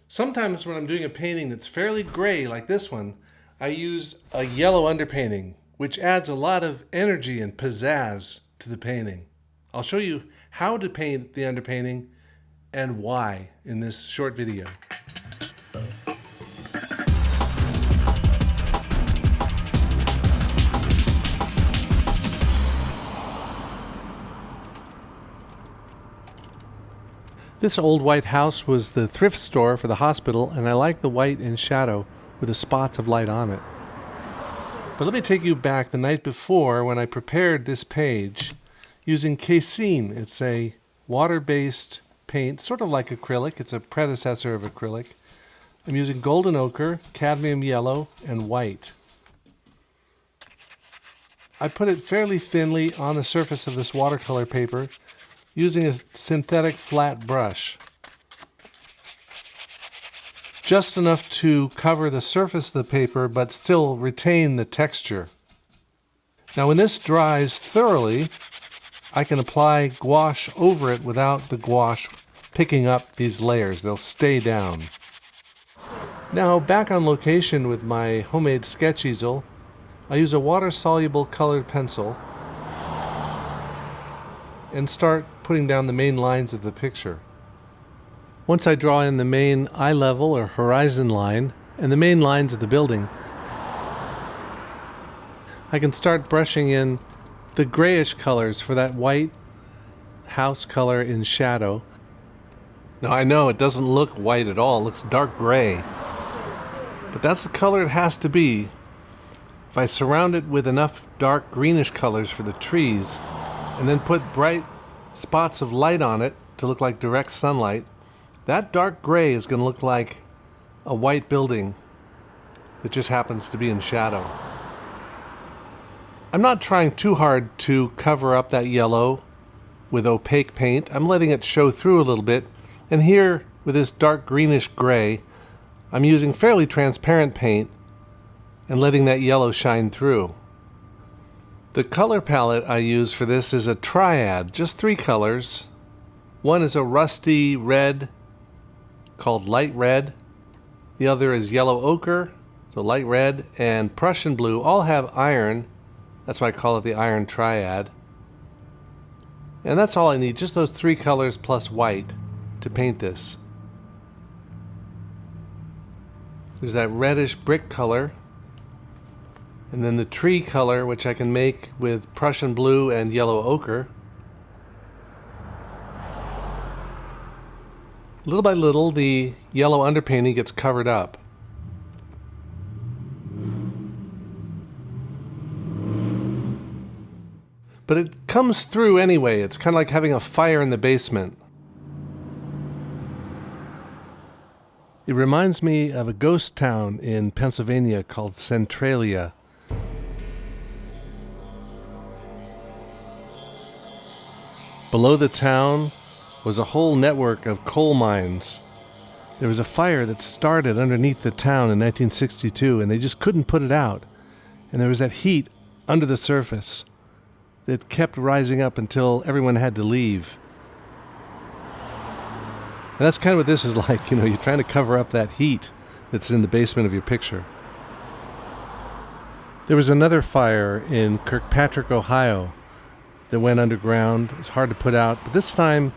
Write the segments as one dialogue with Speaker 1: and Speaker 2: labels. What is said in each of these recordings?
Speaker 1: Sometimes when I'm doing a painting that's fairly gray like this one, I use a yellow underpainting, which adds a lot of energy and pizzazz to the painting. I'll show you how to paint the underpainting and why in this short video. This old white house was the thrift store for the hospital, and I like the white in shadow with the spots of light on it. But let me take you back the night before when I prepared this page using CASEIN. It's a water-based paint, sort of like acrylic. It's a predecessor of acrylic. I'm using golden ochre, cadmium yellow, and white. I put it fairly thinly on the surface of this watercolor paper using a synthetic flat brush. Just enough to cover the surface of the paper but still retain the texture. Now when this dries thoroughly, I can apply gouache over it without the gouache picking up these layers. They'll stay down. Now back on location with my homemade sketch easel, I use a water-soluble colored pencil and start putting down the main lines of the picture. Once I draw in the main eye level or horizon line and the main lines of the building, I can start brushing in the grayish colors for that white house color in shadow. Now I know it doesn't look white at all, it looks dark gray, but that's the color it has to be. If I surround it with enough dark greenish colors for the trees and then put bright spots of light on it to look like direct sunlight, that dark gray is going to look like a white building that just happens to be in shadow. I'm not trying too hard to cover up that yellow with opaque paint. I'm letting it show through a little bit. And here, with this dark greenish gray, I'm using fairly transparent paint and letting that yellow shine through. The color palette I use for this is a triad, just 3 colors. One is a rusty red called light red. The other is yellow ochre, so light red, and Prussian blue. All have iron. That's why I call it the iron triad. And that's all I need, just those 3 colors plus white to paint this. There's that reddish brick color. And then the tree color, which I can make with Prussian blue and yellow ochre. Little by little, the yellow underpainting gets covered up. But it comes through anyway. It's kind of like having a fire in the basement. It reminds me of a ghost town in Pennsylvania called Centralia. Below the town was a whole network of coal mines. There was a fire that started underneath the town in 1962, and they just couldn't put it out. And there was that heat under the surface that kept rising up until everyone had to leave. And that's kind of what this is like, you're trying to cover up that heat that's in the basement of your picture. There was another fire in Kirkpatrick, Ohio, that went underground. It's hard to put out, but this time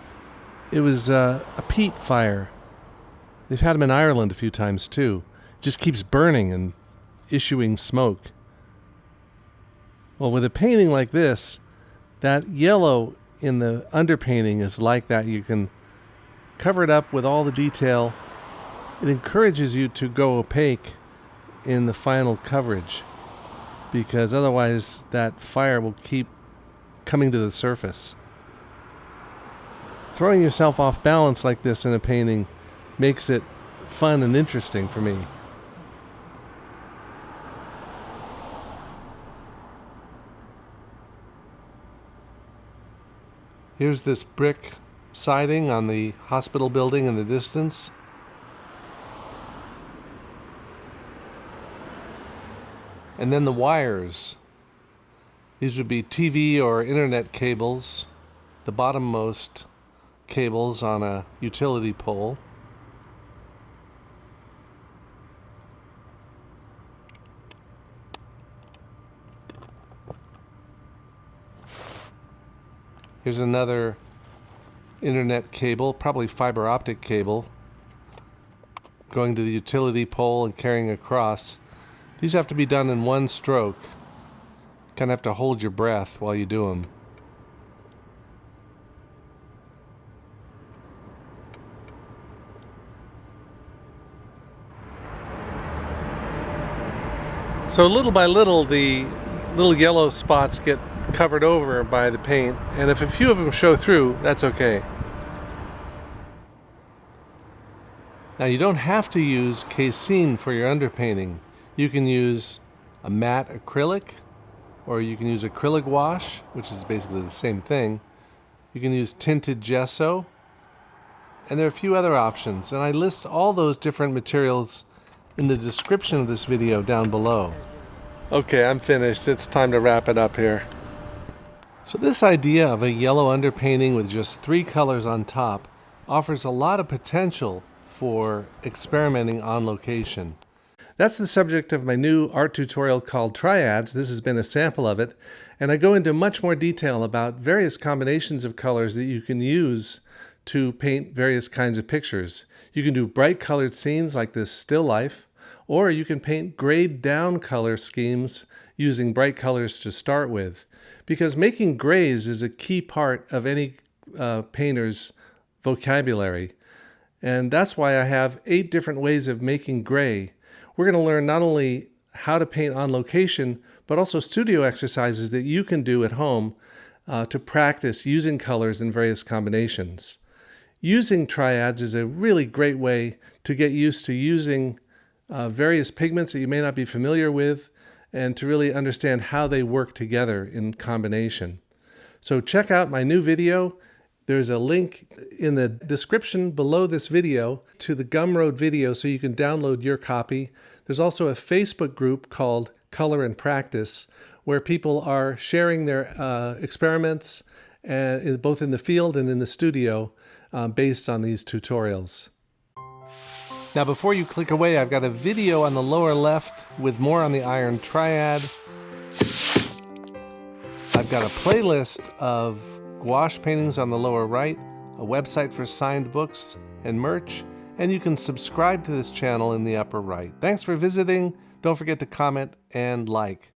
Speaker 1: it was a peat fire. They've had them in Ireland a few times too. It just keeps burning and issuing smoke. Well, with a painting like this, that yellow in the underpainting is like that. You can cover it up with all the detail. It encourages you to go opaque in the final coverage, because otherwise that fire will keep coming to the surface. Throwing yourself off balance like this in a painting makes it fun and interesting for me. Here's this brick siding on the hospital building in the distance. And then the wires. These would be TV or internet cables, the bottommost cables on a utility pole. Here's another internet cable, probably fiber optic cable, going to the utility pole and carrying across. These have to be done in one stroke. Kind of have to hold your breath while you do them. So little by little, the little yellow spots get covered over by the paint, and if a few of them show through, that's okay. Now you don't have to use CASEIN for your underpainting. You can use a matte acrylic, or you can use acrylic wash, which is basically the same thing. You can use tinted gesso, and there are a few other options, and I list all those different materials in the description of this video down below. Okay, I'm finished. It's time to wrap it up here. So this idea of a yellow underpainting with just 3 colors on top offers a lot of potential for experimenting on location. That's the subject of my new art tutorial called Triads. This has been a sample of it, and I go into much more detail about various combinations of colors that you can use to paint various kinds of pictures. You can do bright colored scenes like this still life, or you can paint grayed down color schemes using bright colors to start with. Because making grays is a key part of any painter's vocabulary. And that's why I have 8 different ways of making gray. We're going to learn not only how to paint on location, but also studio exercises that you can do at home to practice using colors in various combinations. Using triads is a really great way to get used to using various pigments that you may not be familiar with, and to really understand how they work together in combination. So check out my new video. There's a link in the description below this video to the Gumroad video so you can download your copy. There's also a Facebook group called Color and Practice where people are sharing their experiments both in the field and in the studio based on these tutorials. Now before you click away, I've got a video on the lower left with more on the iron triad. I've got a playlist of gouache paintings on the lower right, a website for signed books and merch, and you can subscribe to this channel in the upper right. Thanks for visiting. Don't forget to comment and like.